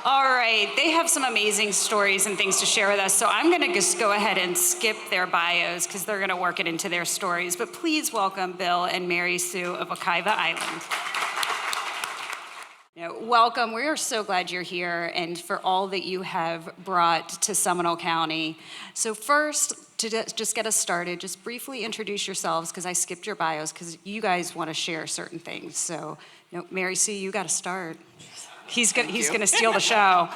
All right, they have some amazing stories and things to share with us, so I'm gonna just go ahead and skip their bios because they're gonna work it into their stories. But please welcome Bill and Mary Sue of Wekiva Island. Welcome, we are so glad you're here and for all that you have brought to Seminole County. So first, to just get us started, just briefly introduce yourselves because I skipped your bios because you guys want to share certain things. So, Mary Sue, you got to start. He's gonna steal the show.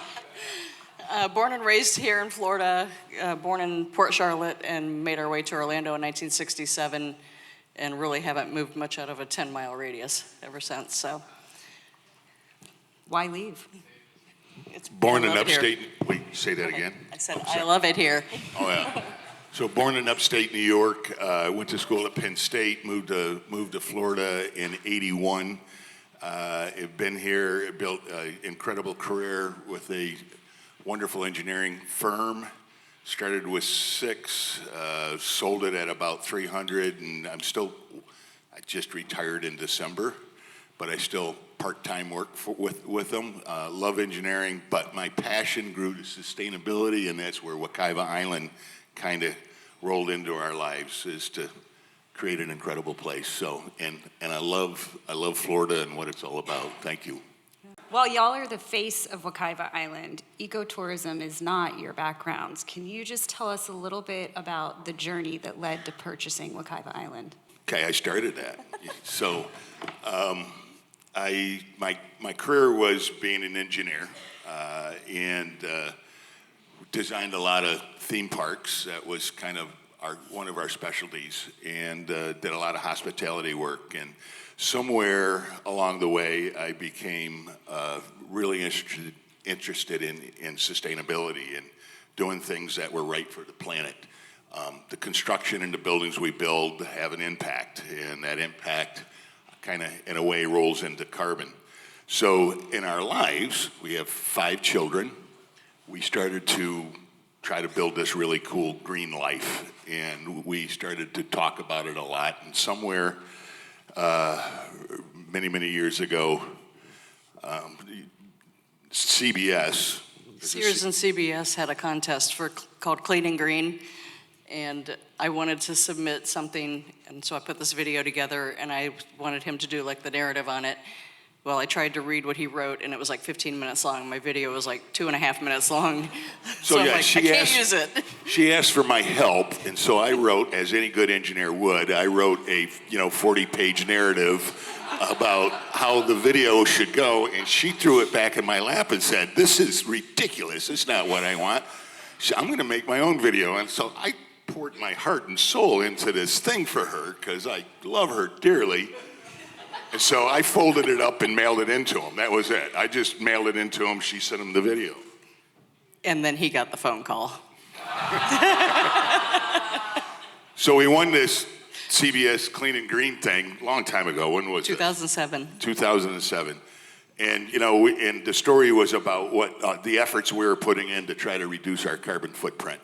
Born and raised here in Florida, born in Port Charlotte and made our way to Orlando in 1967 and really haven't moved much out of a 10-mile radius ever since, so. Why leave? It's born in upstate, wait, say that again? I said, I love it here. Oh yeah. So born in upstate New York, went to school at Penn State, moved to Florida in '81. I've been here, built an incredible career with a wonderful engineering firm. Started with 6, sold it at about 300, and I just retired in December, but I still part-time work with them. Love engineering, but my passion grew to sustainability, and that's where Wekiva Island kind of rolled into our lives, is to create an incredible place. So, and I love Florida and what it's all about. Thank you. Well, y'all are the face of Wekiva Island. Ecotourism is not your backgrounds. Can you just tell us a little bit about the journey that led to purchasing Wekiva Island? Okay, I started that. So, my career was being an engineer and designed a lot of theme parks. That was kind of one of our specialties, and did a lot of hospitality work. And somewhere along the way, I became really interested in sustainability and doing things that were right for the planet. The construction and the buildings we build have an impact, and that impact kind of, in a way, rolls into carbon. So in our lives, we have 5 children. We started to try to build this really cool green life, and we started to talk about it a lot. And somewhere many years ago, CBS, Sears and CBS had a contest called Clean and Green, and I wanted to submit something, and so I put this video together, and I wanted him to do like the narrative on it. Well, I tried to read what he wrote, and it was like 15 minutes long. My video was like 2.5 minutes long. So yeah, I can't use it. She asked for my help, and so I wrote, as any good engineer would, I wrote a 40-page narrative about how the video should go, and she threw it back in my lap and said, "This is ridiculous. It's not what I want. So I'm going to make my own video." And so I poured my heart and soul into this thing for her because I love her dearly. And so I folded it up and mailed it into him. That was it. I just mailed it into him. She sent him the video. And then he got the phone call. So we won this CBS Clean and Green thing a long time ago. When was it? 2007. 2007. And, and the story was about what the efforts we were putting in to try to reduce our carbon footprint.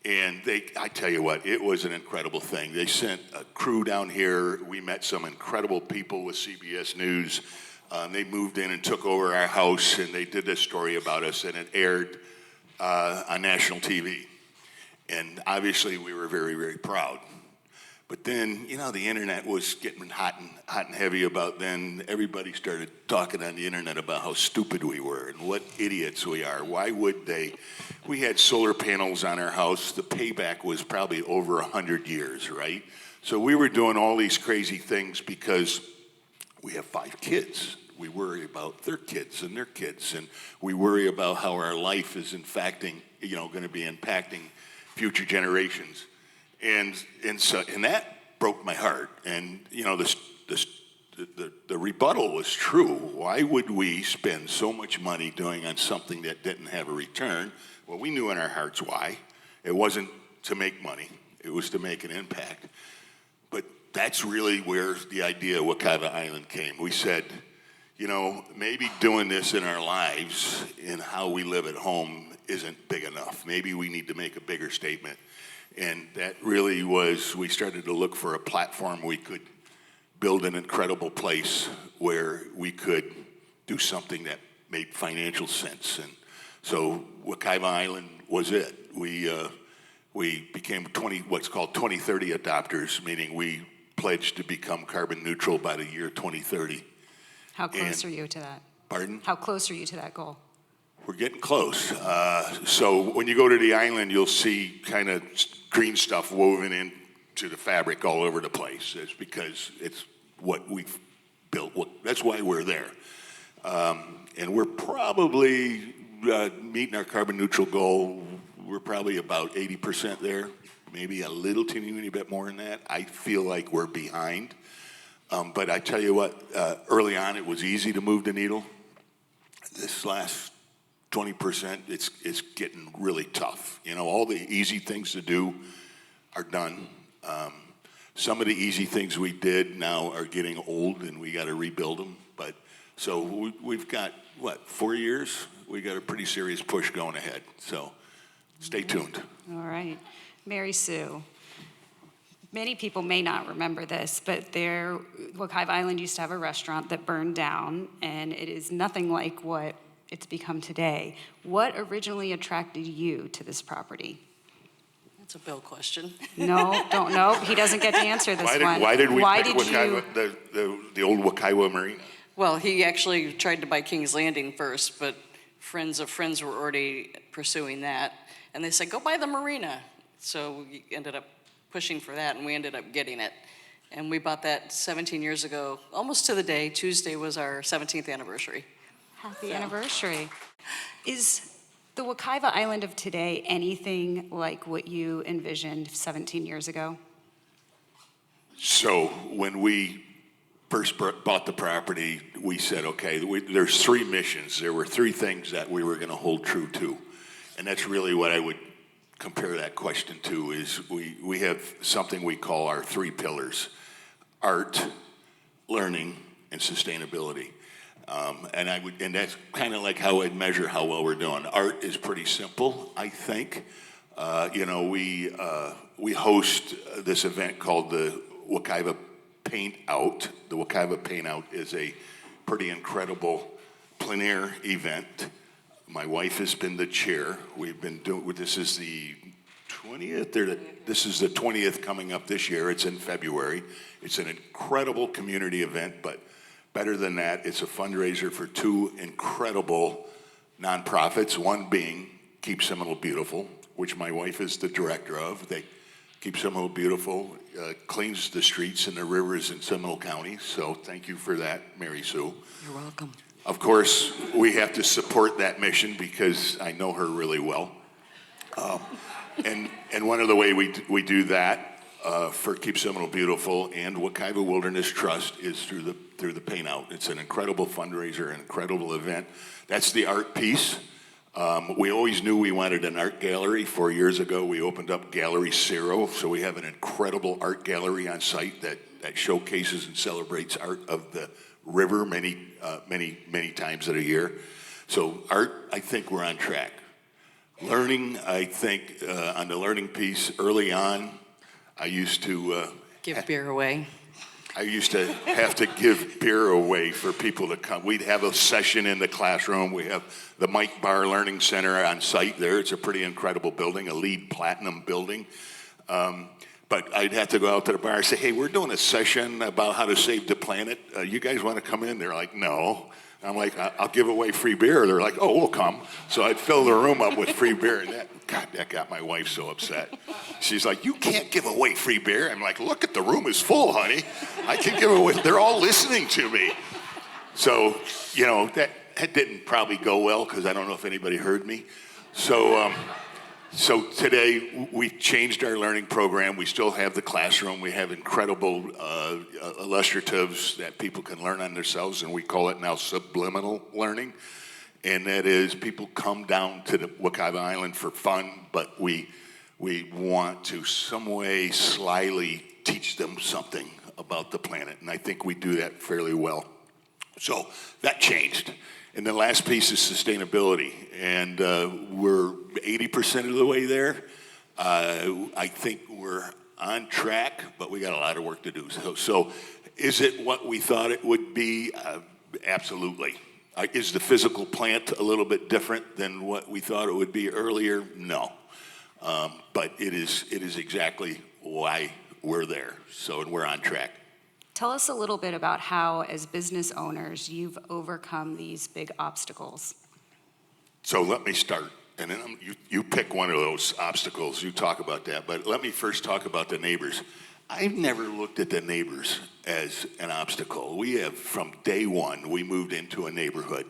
And I tell you what, it was an incredible thing. They sent a crew down here. We met some incredible people with CBS News. They moved in and took over our house, and they did this story about us, and it aired on national TV. And obviously, we were very, very proud. But then, the internet was getting hot and heavy about then. Everybody started talking on the internet about how stupid we were and what idiots we are. Why would they? We had solar panels on our house. The payback was probably over 100 years, right? So we were doing all these crazy things because we have 5 kids. We worry about their kids and their kids, and we worry about how our life is going to be impacting future generations. And that broke my heart. And the rebuttal was true. Why would we spend so much money doing on something that didn't have a return? Well, we knew in our hearts why. It wasn't to make money. It was to make an impact. But that's really where the idea of Wekiva Island came. We said, maybe doing this in our lives and how we live at home isn't big enough. Maybe we need to make a bigger statement. And that really was, we started to look for a platform we could build an incredible place where we could do something that made financial sense. And so Wekiva Island was it. We became what's called 2030 adopters, meaning we pledged to become carbon neutral by the year 2030. How close are you to that? Pardon? How close are you to that goal? We're getting close. So when you go to the island, you'll see kind of green stuff woven into the fabric all over the place. It's because it's what we've built. That's why we're there. And we're probably meeting our carbon neutral goal. We're probably about 80% there, maybe a little teeny bit more than that. I feel like we're behind. But I tell you what, early on it was easy to move the needle. This last 20%, it's getting really tough. You know, all the easy things to do are done. Some of the easy things we did now are getting old, and we got to rebuild them. But so we've got 4 years? We got a pretty serious push going ahead. So stay tuned. All right. Mary Sue. Many people may not remember this, but Wekiva Island used to have a restaurant that burned down, and it is nothing like what it's become today. What originally attracted you to this property? That's a Bill question. No, don't know. He doesn't get to answer this one. Why did we pick you? the old Wekiva Marina? Well, he actually tried to buy King's Landing first, but friends of friends were already pursuing that. And they said, go buy the marina. So we ended up pushing for that, and we ended up getting it. And we bought that 17 years ago, almost to the day. Tuesday was our 17th anniversary. Happy anniversary. Is the Wekiva Island of today anything like what you envisioned 17 years ago? So when we first bought the property, we said, okay, there's 3 missions. There were 3 things that we were going to hold true to. And that's really what I would compare that question to, is we have something we call our 3 pillars: art, learning, and sustainability. And that's kind of like how I'd measure how well we're doing. Art is pretty simple, I think. We host this event called the Wekiva Paint Out. The Wekiva Paint Out is a pretty incredible plein air event. My wife has been the chair. We've been doing, this is the 20th, this is the 20th coming up this year. It's in February. It's an incredible community event, but better than that, it's a fundraiser for 2 incredible nonprofits, one being Keep Seminole Beautiful, which my wife is the director of. They Keep Seminole Beautiful, cleans the streets and the rivers in Seminole County, so thank you for that, Mary Sue. You're welcome. Of course, we have to support that mission because I know her really well. And one of the ways we do that for Keep Seminole Beautiful and Wekiva Wilderness Trust is through the Paint Out. It's an incredible fundraiser, an incredible event. That's the art piece. We always knew we wanted an art gallery. 4 years ago, we opened up Gallery Zero, so we have an incredible art gallery on site that showcases and celebrates art of the river many times a year. So art, I think we're on track. Learning, I think on the learning piece, early on, I used to Give beer away. I used to have to give beer away for people to come. We'd have a session in the classroom. We have the Mike Barr Learning Center on site there. It's a pretty incredible building, a LEED Platinum building. But I'd have to go out to the bar and say, hey, we're doing a session about how to save the planet. You guys want to come in? They're like, no. I'm like, I'll give away free beer. They're like, oh, we'll come. So I'd fill the room up with free beer. And that got my wife so upset. She's like, you can't give away free beer. I'm like, look, the room is full, honey. I can give away. They're all listening to me. So, that didn't probably go well because I don't know if anybody heard me. So today, we changed our learning program. We still have the classroom. We have incredible illustratives that people can learn on themselves, and we call it now subliminal learning. And that is people come down to the Wekiva Island for fun, but we want to some way slyly teach them something about the planet, and I think we do that fairly well. So that changed. And the last piece is sustainability, and we're 80% of the way there. I think we're on track, but we got a lot of work to do. So is it what we thought it would be? Absolutely. Is the physical plant a little bit different than what we thought it would be earlier? No. But it is exactly why we're there. So, and we're on track. Tell us a little bit about how, as business owners, you've overcome these big obstacles. So let me start, and then you pick one of those obstacles. You talk about that, but let me first talk about the neighbors. I've never looked at the neighbors as an obstacle. We have, from day one, we moved into a neighborhood,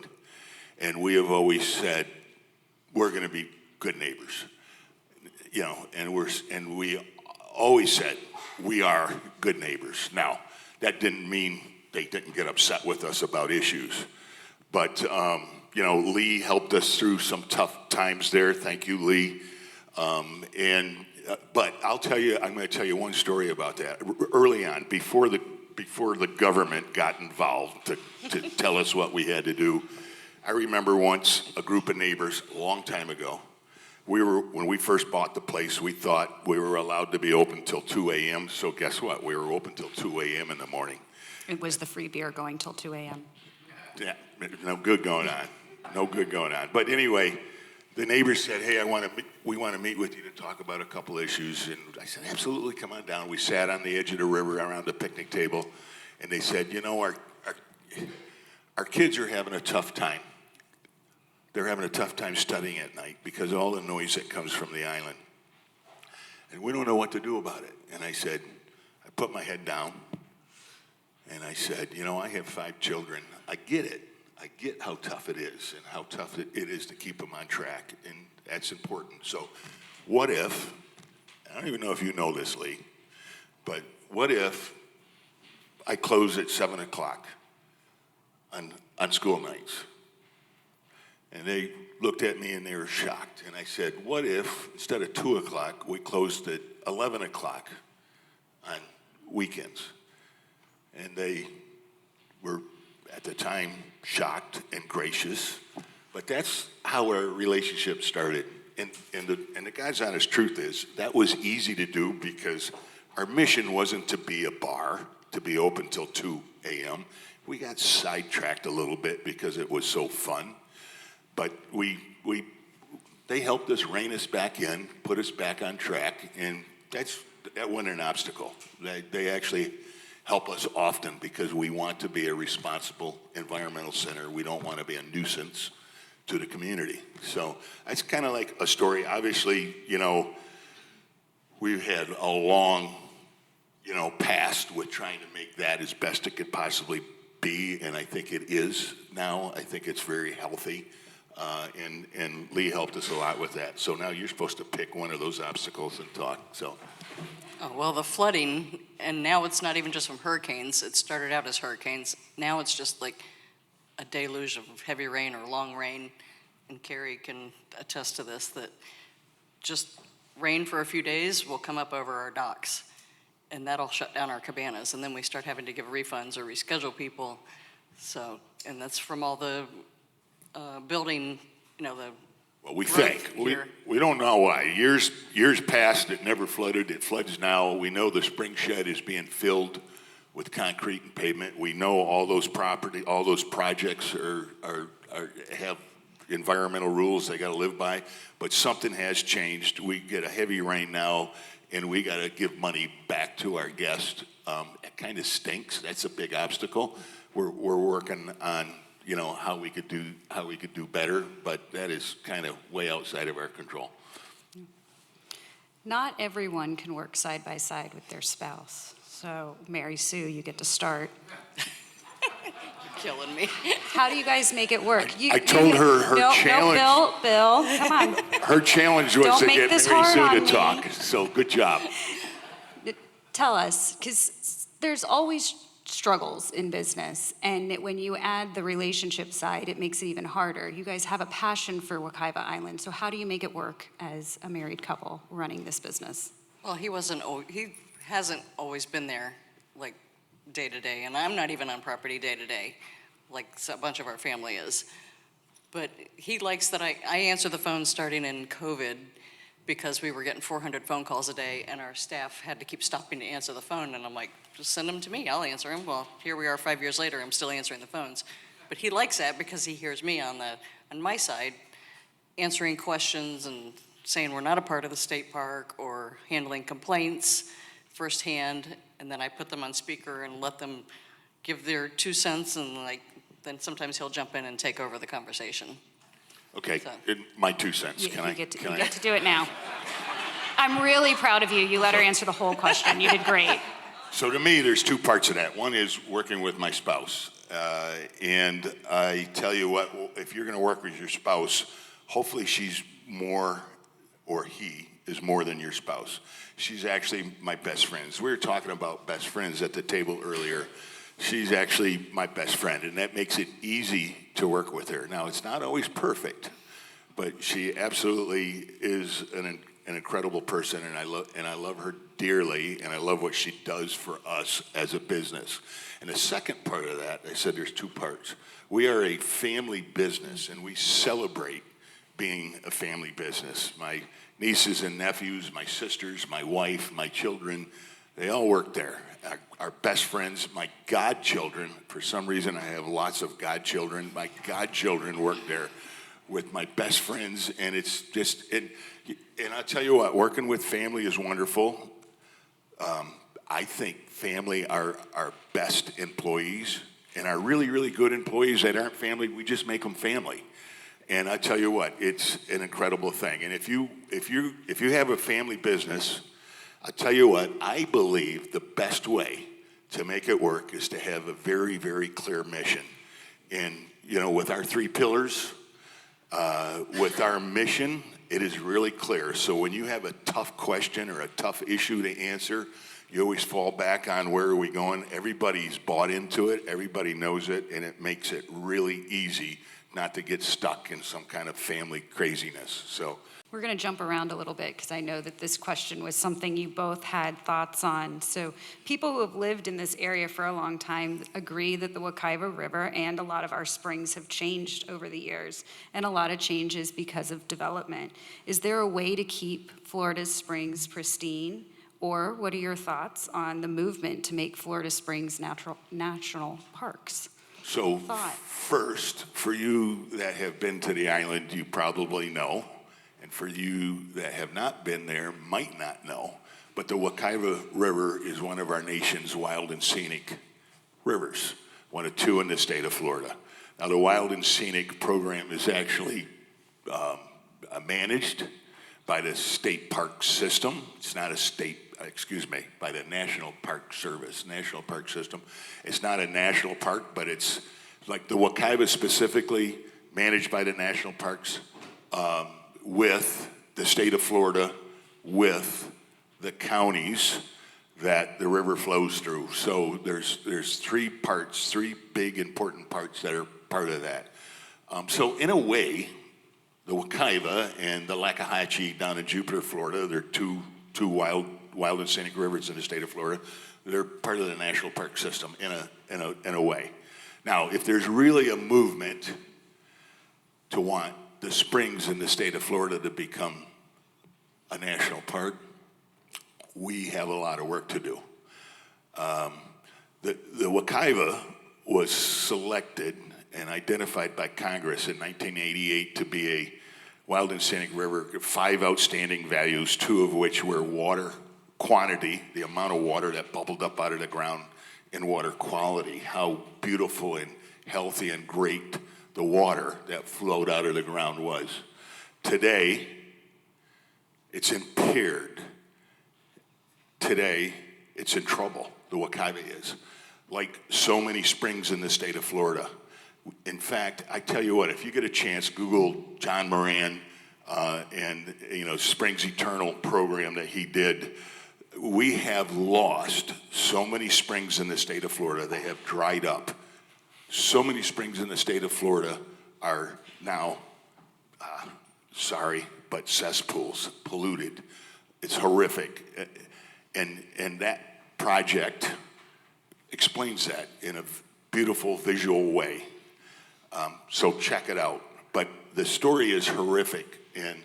and we have always said we're going to be good neighbors, you know, and we always said we are good neighbors. Now, that didn't mean they didn't get upset with us about issues, but you know, Lee helped us through some tough times there. Thank you, Lee. But I'm going to tell you one story about that. Early on, before the government got involved to tell us what we had to do, I remember once a group of neighbors a long time ago. When we first bought the place, we thought we were allowed to be open till 2 a.m. So guess what? We were open till 2 a.m. in the morning. It was the free beer going till 2 a.m. Yeah, no good going on. No good going on. But anyway, the neighbors said, hey, we want to meet with you to talk about a couple issues. And I said, absolutely, come on down. We sat on the edge of the river around the picnic table, and they said, you know, our kids are having a tough time. They're having a tough time studying at night because of all the noise that comes from the island. And we don't know what to do about it. And I said, I put my head down, and I said, you know, I have 5 children. I get it. I get how tough it is and how tough it is to keep them on track, and that's important. So what if, I don't even know if you know this, Lee, but what if I close at 7 o'clock on school nights? And they looked at me and they were shocked. And I said, what if instead of 2 o'clock, we closed at 11 o'clock on weekends? And they were, at the time, shocked and gracious. But that's how our relationship started. And the God's honest truth is, that was easy to do because our mission wasn't to be a bar, to be open till 2 a.m. We got sidetracked a little bit because it was so fun. But they helped us rein us back in, put us back on track, and that wasn't an obstacle. They actually help us often because we want to be a responsible environmental center. We don't want to be a nuisance to the community. So that's kind of like a story. Obviously, you know, we've had a long, you know, past with trying to make that as best it could possibly be, and I think it is now. I think it's very healthy. And Lee helped us a lot with that. So now you're supposed to pick one of those obstacles and talk. So, Oh, well, the flooding, and now it's not even just from hurricanes. It started out as hurricanes. Now it's just like a deluge of heavy rain or long rain. And Carrie can attest to this, that just rain for a few days will come up over our docks. And that'll shut down our cabanas. And then we start having to give refunds or reschedule people. So, and that's from all the building, you know, the well, we think. We don't know why. Years past, it never flooded. It floods now. We know the spring shed is being filled with concrete and pavement. We know all those projects have environmental rules they got to live by. But something has changed. We get a heavy rain now, and we got to give money back to our guests. It kind of stinks. That's a big obstacle. We're working on, you know, how we could do better, but that is kind of way outside of our control. Not everyone can work side by side with their spouse. So, Mary Sue, you get to start. You're killing me. How do you guys make it work? I told her challenge. No, Bill, come on. Her challenge was Don't to make get this Mary hard Sue on to me. talk. So good job. Tell us, because there's always struggles in business, and when you add the relationship side, it makes it even harder. You guys have a passion for Wekiva Island, so how do you make it work as a married couple running this business? Well, he hasn't always been there, like, day to day, and I'm not even on property day to day, like a bunch of our family is. But he likes that I answer the phone starting in COVID because we were getting 400 phone calls a day, and our staff had to keep stopping to answer the phone, and I'm like, just send them to me, I'll answer them. Well, here we are 5 years later, I'm still answering the phones. But he likes that because he hears me on my side answering questions and saying we're not a part of the state park or handling complaints firsthand, and then I put them on speaker and let them give their 2 cents, and then sometimes he'll jump in and take over the conversation. Okay, So. my 2 cents. You, Can you I? get to, can you I? get to do it now. I'm really proud of you. You let her answer the whole question. You did great. So to me, there's 2 parts of that. One is working with my spouse. And I tell you what, if you're going to work with your spouse, hopefully she's more, or he is more than your spouse. She's actually my best friend. We were talking about best friends at the table earlier. She's actually my best friend, and that makes it easy to work with her. Now, it's not always perfect, but she absolutely is an incredible person, and I love her dearly, and I love what she does for us as a business. And the second part of that, I said there's 2 parts. We are a family business, and we celebrate being a family business. My nieces and nephews, my sisters, my wife, my children, they all work there. Our best friends, my godchildren, for some reason I have lots of godchildren. My godchildren work there with my best friends, and it's just, and I'll tell you what, working with family is wonderful. I think family are our best employees, and our really, really good employees that aren't family, we just make them family. And I tell you what, it's an incredible thing. And if you have a family business, I tell you what, I believe the best way to make it work is to have a very, very clear mission. And with our 3 pillars, with our mission, it is really clear. So when you have a tough question or a tough issue to answer, you always fall back on where are we going. Everybody's bought into it, everybody knows it, and it makes it really easy not to get stuck in some kind of family craziness. So We're going to jump around a little bit because I know that this question was something you both had thoughts on. So people who have lived in this area for a long time agree that the Wekiva River and a lot of our springs have changed over the years, and a lot of changes because of development. Is there a way to keep Florida's springs pristine? Or what are your thoughts on the movement to make Florida Springs national parks? So first, for you that have been to the island, you probably know. And for you that have not been there, might not know. But the Wekiva River is one of our nation's wild and scenic rivers, one of 2 in the state of Florida. Now, the Wild and Scenic program is actually managed by the state park system. It's not by the National Park Service, National Park System. It's not a national park, but it's like the Wekiva specifically managed by the national parks with the state of Florida, with the counties that the river flows through. So there's 3 parts, 3 big important parts that are part of that. So in a way, the Wekiva and the Lakahatchee down in Jupiter, Florida, they're two wild and scenic rivers in the state of Florida. They're part of the national park system in a way. Now, if there's really a movement to want the springs in the state of Florida to become a national park, we have a lot of work to do. The Wekiva was selected and identified by Congress in 1988 to be a wild and scenic river, 5 outstanding values, 2 of which were water quantity, the amount of water that bubbled up out of the ground, and water quality, how beautiful and healthy and great the water that flowed out of the ground was. Today, it's impaired. Today, it's in trouble, the Wekiva is, like so many springs in the state of Florida. In fact, I tell you what, if you get a chance, Google John Moran and Springs Eternal program that he did. We have lost so many springs in the state of Florida. They have dried up. So many springs in the state of Florida are now, sorry, but cesspools, polluted. It's horrific. And that project explains that in a beautiful visual way. So check it out. But the story is horrific. And,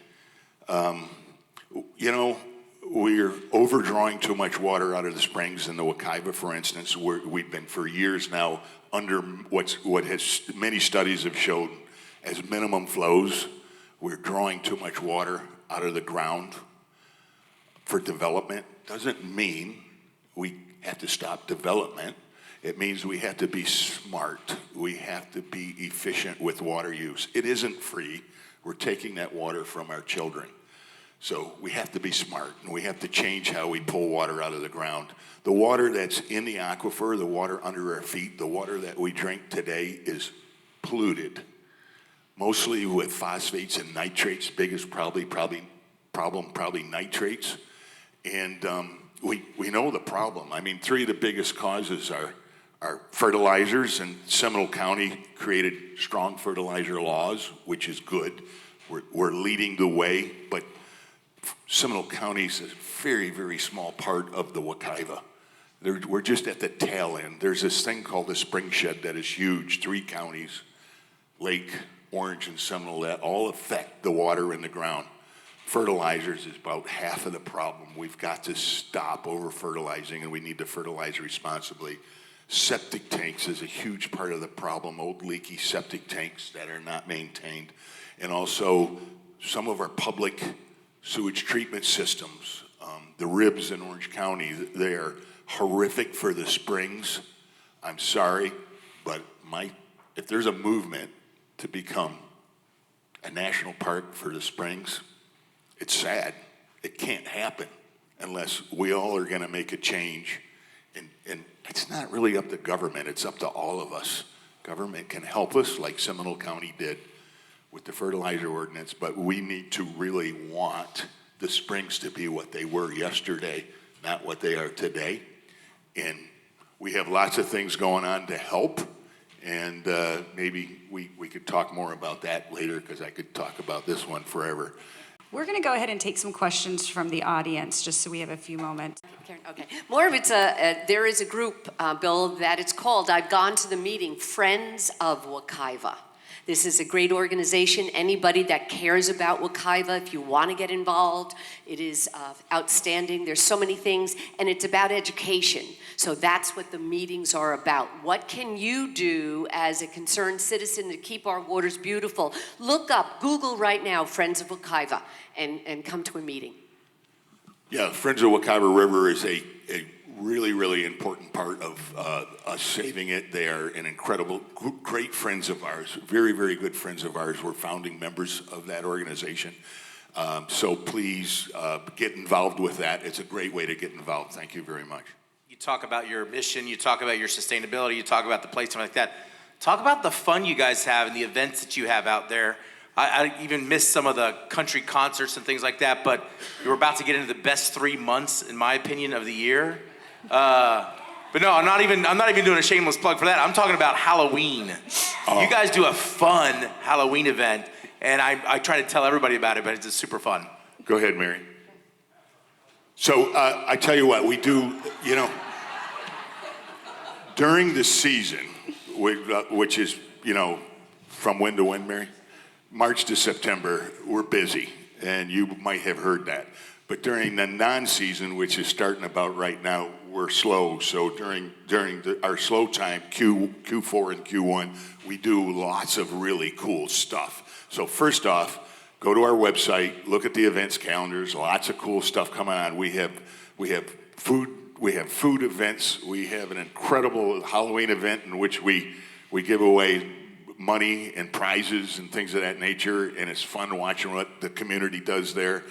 we're overdrawing too much water out of the springs in the Wekiva, for instance. We've been for years now under what has many studies have shown as minimum flows. We're drawing too much water out of the ground for development. Doesn't mean we have to stop development. It means we have to be smart. We have to be efficient with water use. It isn't free. We're taking that water from our children. So we have to be smart, and we have to change how we pull water out of the ground. The water that's in the aquifer, the water under our feet, the water that we drink today is polluted, mostly with phosphates and nitrates. Biggest problem probably nitrates. And we know the problem. I mean, 3 of the biggest causes are fertilizers, and Seminole County created strong fertilizer laws, which is good. We're leading the way, but Seminole County is a very, very small part of the Wekiva. We're just at the tail end. There's this thing called the spring shed that is huge. 3 counties, Lake, Orange, and Seminole, that all affect the water in the ground. Fertilizers is about half of the problem. We've got to stop over-fertilizing, and we need to fertilize responsibly. Septic tanks is a huge part of the problem, old leaky septic tanks that are not maintained. And also some of our public sewage treatment systems, the ribs in Orange County, they are horrific for the springs. I'm sorry, but if there's a movement to become a national park for the springs, it's sad. It can't happen unless we all are gonna make a change. And it's not really up to government, it's up to all of us. Government can help us like Seminole County did with the fertilizer ordinance, but we need to really want the springs to be what they were yesterday, not what they are today. And we have lots of things going on to help, and maybe we could talk more about that later, because I could talk about this one forever. We're going to go ahead and take some questions from the audience, just so we have a few moments. Okay. More of there is a group, Bill, that it's called, I've gone to the meeting, Friends of Wekiva. This is a great organization. Anybody that cares about Wekiva, if you want to get involved, it is outstanding. There's so many things, and it's about education. So that's what the meetings are about. What can you do as a concerned citizen to keep our waters beautiful? Look up, Google right now, Friends of Wekiva, and come to a meeting. Yeah, Friends of Wekiva River is a really, really important part of us saving it. They are an incredible, great friends of ours, very, very good friends of ours. We're founding members of that organization. So please get involved with that. It's a great way to get involved. Thank you very much. You talk about your mission, you talk about your sustainability, you talk about the place, something like that. Talk about the fun you guys have and the events that you have out there. I even missed some of the country concerts and things like that, but you're about to get into the best 3 months, in my opinion, of the year. But no, I'm not even doing a shameless plug for that. I'm talking about Halloween. You guys do a fun Halloween event, and I try to tell everybody about it, but it's just super fun. Go ahead, Mary. So I tell you what, we do, during the season, which is, from when to when, Mary? March to September, we're busy, and you might have heard that. But during the non-season, which is starting about right now, we're slow. So during our slow time, Q4 and Q1, we do lots of really cool stuff. So first off, go to our website, look at the events calendars, lots of cool stuff coming on. We have food events. We have an incredible Halloween event in which we give away money and prizes and things of that nature, and it's fun watching what the community does there.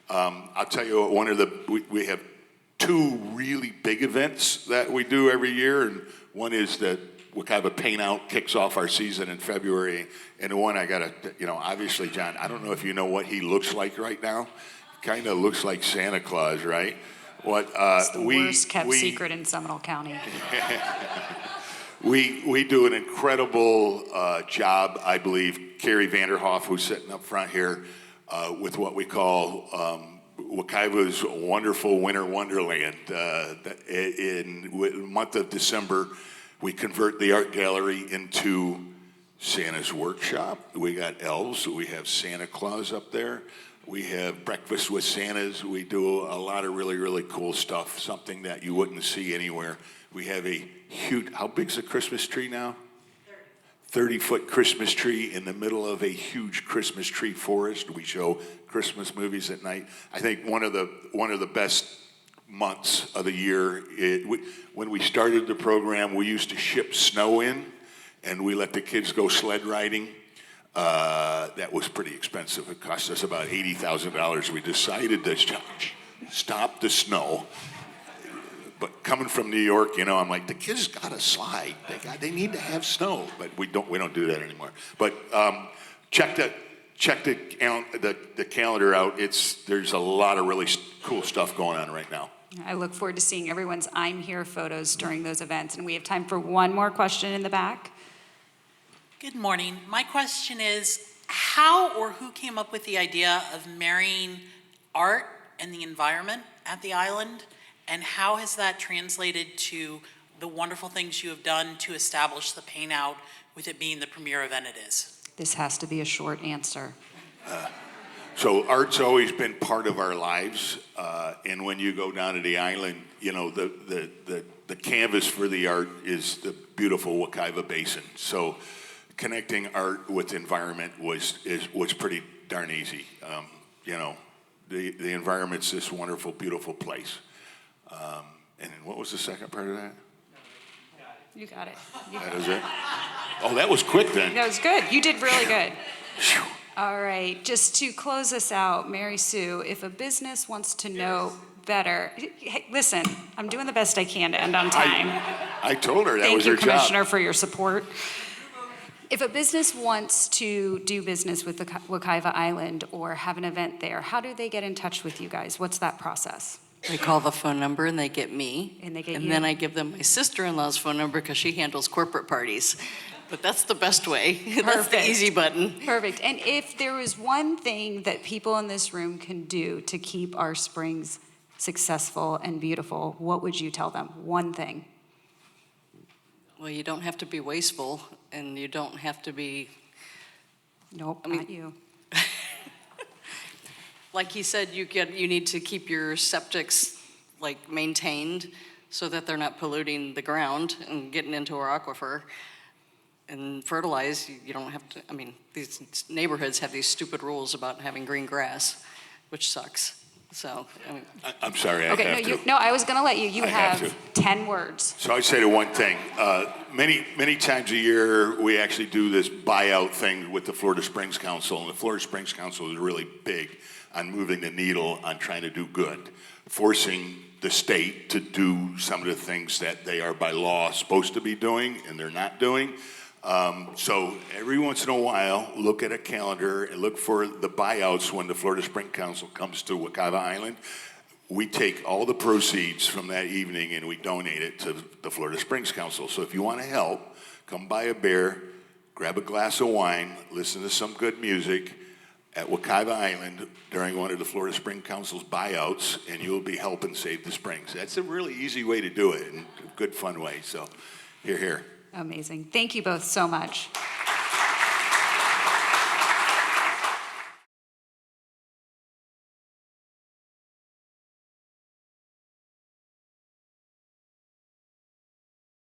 I'll tell you what, we have 2 really big events that we do every year, and one is that Wekiva Paint Out kicks off our season in February, and the one I gotta, obviously, John, I don't know if you know what he looks like right now. Kind of looks like Santa Claus, right? It's the worst kept secret in Seminole County. We do an incredible job, I believe. Carrie Vanderhoff, who's sitting up front here, with what we call Wekiva's Wonderful Winter Wonderland. In the month of December, we convert the art gallery into Santa's workshop. We got elves. We have Santa Claus up there. We have breakfast with Santas. We do a lot of really, really cool stuff, something that you wouldn't see anywhere. We have a huge, how big's a Christmas tree now? 30-foot Christmas tree in the middle of a huge Christmas tree forest. We show Christmas movies at night. I think one of the best months of the year, when we started the program, we used to ship snow in, and we let the kids go sled riding. That was pretty expensive. It cost us about $80,000. We decided to stop the snow. But coming from New York, I'm like, the kids got to slide. They need to have snow, but we don't do that anymore. But check the calendar out. There's a lot of really cool stuff going on right now. I look forward to seeing everyone's I'm Here photos during those events. And we have time for one more question in the back. Good morning. My question is, how or who came up with the idea of marrying art and the environment at the island? And how has that translated to the wonderful things you have done to establish the Paint Out, with it being the premier event it is? This has to be a short answer. So art's always been part of our lives, and when you go down to the island, the canvas for the art is the beautiful Wekiva Basin. So connecting art with environment was pretty darn easy. The environment's this wonderful, beautiful place. And what was the second part of that? You got it. That is it? Oh, that was quick then. That was good. You did really good. All right, just to close us out, Mary Sue, if a business wants to know better, hey, listen, I'm doing the best I can to end on time. I told her that was her Thank you, job. Commissioner, for your support. If a business wants to do business with the Wekiva Island or have an event there, how do they get in touch with you guys? What's that process? They call the phone number and they get me. And they get you. And then I give them my sister-in-law's phone number because she handles corporate parties. But that's the best way. That's the Perfect. easy button. Perfect. And if there was one thing that people in this room can do to keep our springs successful and beautiful, what would you tell them? One thing. Well, you don't have to be wasteful, and you don't have to be, Nope, mean- not you. like he said, you need to keep your septics maintained so that they're not polluting the ground and getting into our aquifer. And fertilize, you don't have to, these neighborhoods have these stupid rules about having green grass, which sucks. So, I'm sorry, I Okay, have to. I was going to let you. You I have have 10 words. So I'd say the one thing, many times a year, we actually do this buyout thing with the Florida Springs Council, and the Florida Springs Council is really big on moving the needle on trying to do good, forcing the state to do some of the things that they are by law supposed to be doing, and they're not doing. So every once in a while, look at a calendar and look for the buyouts when the Florida Spring Council comes to Wekiva Island. We take all the proceeds from that evening and we donate it to the Florida Springs Council. So if you want to help, come buy a beer, grab a glass of wine, listen to some good music at Wekiva Island during one of the Florida Spring Council's buyouts, and you'll be helping save the springs. That's a really easy way to do it and a good fun way. So here. Amazing. Thank you both so much.